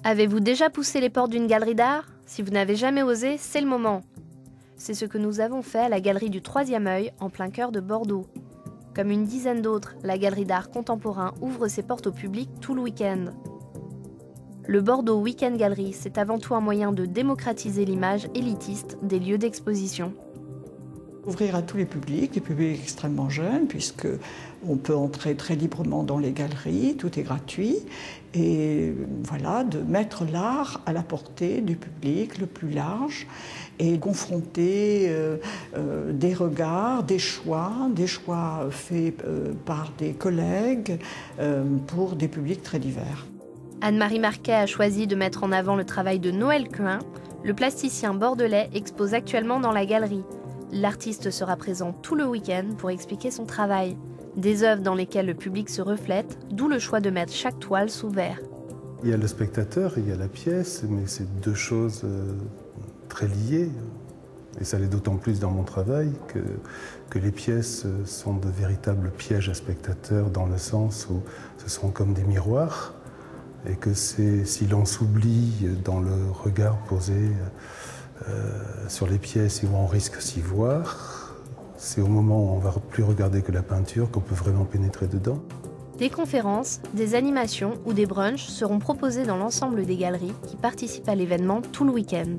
Avez-vous déjà poussé les portes d'une galerie d'art? Si vous n'avez jamais osé, c'est le moment. C'est ce que nous avons fait à la galerie du Troisième Œil, en plein cœur de Bordeaux. Comme une dizaine d'autres, la galerie d'art contemporain ouvre ses portes au public tout le week-end. Le Bordeaux Week-end Gallery, c'est avant tout un moyen de démocratiser l'image élitiste des lieux d'exposition. Ouvrir à tous les publics extrêmement jeunes, puisque on peut entrer très librement dans les galeries, tout est gratuit, et voilà, de mettre l'art à la portée du public le plus large et confronter des regards, des choix faits par des collègues pour des publics très divers. Anne-Marie Marquet a choisi de mettre en avant le travail de Noël Quin. Le plasticien bordelais expose actuellement dans la galerie. L'artiste sera présent tout le week-end pour expliquer son travail. Des œuvres dans lesquelles le public se reflète, d'où le choix de mettre chaque toile sous verre. Il y a le spectateur, il y a la pièce, mais c'est deux choses très liées. Et ça l'est d'autant plus dans mon travail que les pièces sont de véritables pièges à spectateurs, dans le sens où ce sont comme des miroirs, et que si l'on s'oublie dans le regard posé sur les pièces et où on risque s'y voir, c'est au moment où on ne va plus regarder que la peinture qu'on peut vraiment pénétrer dedans. Des conférences, des animations ou des brunchs seront proposés dans l'ensemble des galeries qui participent à l'événement tout le week-end.